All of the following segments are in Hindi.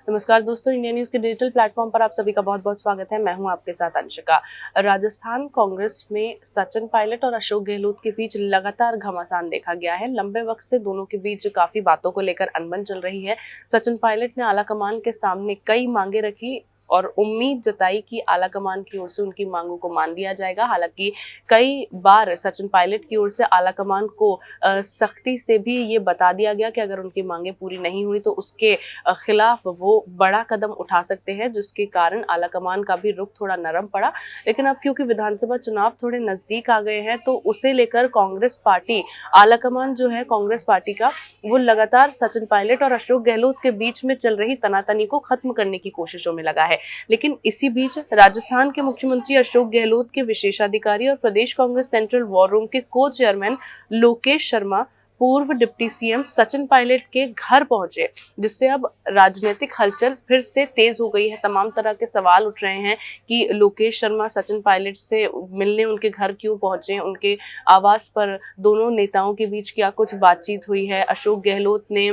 नमस्कार दोस्तों, इंडिया न्यूज के डिजिटल प्लेटफॉर्म पर आप सभी का बहुत बहुत स्वागत है। मैं हूं आपके साथ अंशिका। राजस्थान कांग्रेस में सचिन पायलट और अशोक गहलोत के बीच लगातार घमासान देखा गया है। लंबे वक्त से दोनों के बीच काफी बातों को लेकर अनबन चल रही है। सचिन पायलट ने आलाकमान के सामने कई मांगे रखी और उम्मीद जताई कि आलाकमान की ओर से उनकी मांगों को मान लिया जाएगा। हालांकि कई बार सचिन पायलट की ओर से आलाकमान को सख्ती से भी ये बता दिया गया कि अगर उनकी मांगे पूरी नहीं हुई तो उसके खिलाफ वो बड़ा कदम उठा सकते हैं, जिसके कारण आलाकमान का भी रुख थोड़ा नरम पड़ा। लेकिन अब क्योंकि विधानसभा चुनाव थोड़े नजदीक आ गए हैं तो उसे लेकर कांग्रेस पार्टी, आलाकमान जो है कांग्रेस पार्टी का, वो लगातार सचिन पायलट और अशोक गहलोत के बीच में चल रही तनातनी को खत्म करने की कोशिशों में लगा है। लेकिन इसी बीच राजस्थान के मुख्यमंत्री अशोक गहलोत के विशेषाधिकारी और प्रदेश कांग्रेस सेंट्रल वॉर रूम के को चेयरमैन लोकेश शर्मा पूर्व डिप्टी सीएम सचिन पायलट के घर पहुंचे, जिससे अब राजनीतिक हलचल फिर से तेज हो गई है। तमाम तरह के सवाल उठ रहे हैं कि लोकेश शर्मा सचिन पायलट से मिलने उनके घर क्यों पहुंचे, उनके आवास पर दोनों नेताओं के बीच क्या कुछ बातचीत हुई है, अशोक गहलोत ने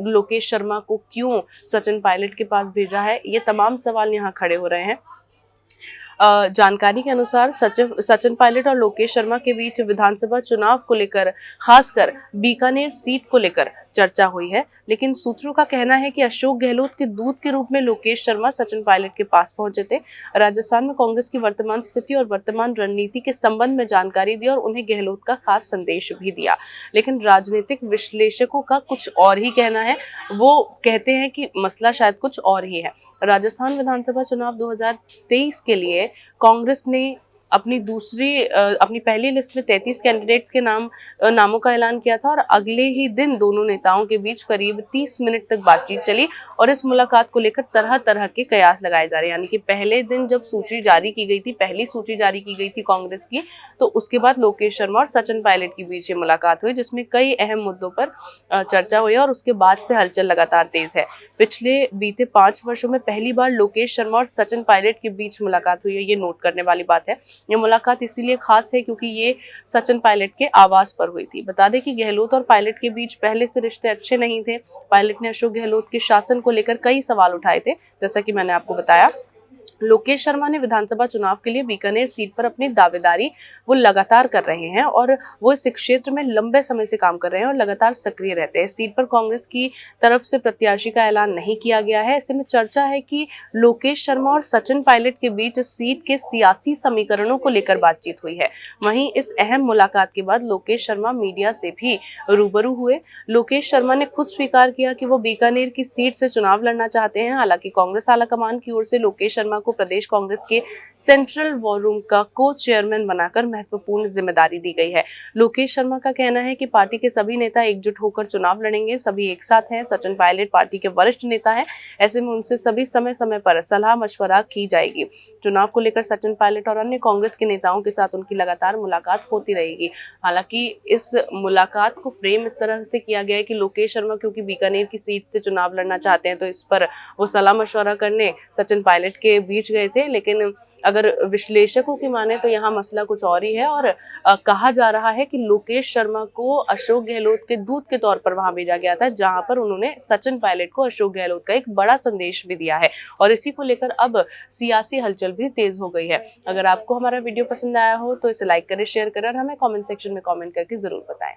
लोकेश शर्मा को क्यों सचिन पायलट के पास भेजा है। ये तमाम सवाल यहाँ खड़े हो रहे हैं। जानकारी के अनुसार सचिन पायलट और लोकेश शर्मा के बीच विधानसभा चुनाव को लेकर, खासकर बीकानेर सीट को लेकर चर्चा हुई है। लेकिन सूत्रों का कहना है कि अशोक गहलोत के दूत के रूप में लोकेश शर्मा सचिन पायलट के पास पहुंचे थे, राजस्थान में कांग्रेस की वर्तमान स्थिति और वर्तमान रणनीति के संबंध में जानकारी दी और उन्हें गहलोत का खास संदेश भी दिया। लेकिन राजनीतिक विश्लेषकों का कुछ और ही कहना है। वो कहते हैं कि मसला शायद कुछ और ही है। राजस्थान विधानसभा चुनाव 2023 के लिए कांग्रेस ने अपनी पहली लिस्ट में 33 कैंडिडेट्स के नामों का ऐलान किया था और अगले ही दिन दोनों नेताओं के बीच करीब 30 मिनट तक बातचीत चली और इस मुलाकात को लेकर तरह तरह के कयास लगाए जा रहे हैं। यानी कि पहले दिन जब सूची जारी की गई थी, पहली सूची जारी की गई थी कांग्रेस की, तो उसके बाद लोकेश शर्मा और सचिन पायलट के बीच ये मुलाकात हुई, जिसमें कई अहम मुद्दों पर चर्चा हुई और उसके बाद से हलचल लगातार तेज है। बीते 5 वर्षों में पहली बार लोकेश शर्मा और सचिन पायलट के बीच मुलाकात हुई है। ये नोट करने वाली बात है। ये मुलाकात इसीलिए खास है क्योंकि ये सचिन पायलट के आवास पर हुई थी। बता दें कि गहलोत और पायलट के बीच पहले से रिश्ते अच्छे नहीं थे। पायलट ने अशोक गहलोत के शासन को लेकर कई सवाल उठाए थे, जैसा कि मैंने आपको बताया। लोकेश शर्मा ने विधानसभा चुनाव के लिए बीकानेर सीट पर अपनी दावेदारी वो लगातार कर रहे हैं और वो इस क्षेत्र में लंबे समय से काम कर रहे हैं और लगातार सक्रिय रहते हैं। सीट पर कांग्रेस की तरफ से प्रत्याशी का ऐलान नहीं किया गया है। ऐसे में चर्चा है कि लोकेश शर्मा और सचिन पायलट के बीच सीट के सियासी समीकरणों को लेकर बातचीत हुई है। वहीं इस अहम मुलाकात के बाद लोकेश शर्मा मीडिया से भी रूबरू हुए। लोकेश शर्मा ने खुद स्वीकार किया कि वो बीकानेर की सीट से चुनाव लड़ना चाहते हैं। हालांकि कांग्रेस आलाकमान की ओर से लोकेश शर्मा को प्रदेश कांग्रेस के सेंट्रल वॉर रूम का को चेयरमैन बनाकर महत्वपूर्ण जिम्मेदारी दी गई है। लोकेश शर्मा का कहना है कि पार्टी के सभी नेता एकजुट होकर चुनाव लड़ेंगे, सभी एक साथ हैं। सचिन पायलट पार्टी के वरिष्ठ नेता हैं, ऐसे में उनसे सभी समय समय पर सलाह मशवरा की जाएगी। चुनाव को लेकर सचिन पायलट और अन्य कांग्रेस के नेताओं के साथ उनकी लगातार मुलाकात होती रहेगी। हालांकि इस मुलाकात को फ्रेम इस तरह से किया गया है कि लोकेश शर्मा क्योंकि बीकानेर की सीट से चुनाव लड़ना चाहते हैं तो इस पर वो सलाह मशवरा करने सचिन पायलट के बीच गए थे। लेकिन अगर विश्लेषकों की माने तो यहाँ मसला कुछ और ही है और कहा जा रहा है कि लोकेश शर्मा को अशोक गहलोत के दूत के तौर पर वहां भेजा गया था, जहां पर उन्होंने सचिन पायलट को अशोक गहलोत का एक बड़ा संदेश भी दिया है और इसी को लेकर अब सियासी हलचल भी तेज हो गई है। अगर आपको हमारा वीडियो पसंद आया हो तो इसे लाइक करें, शेयर करें और हमें कॉमेंट सेक्शन में कॉमेंट करके जरूर बताएं।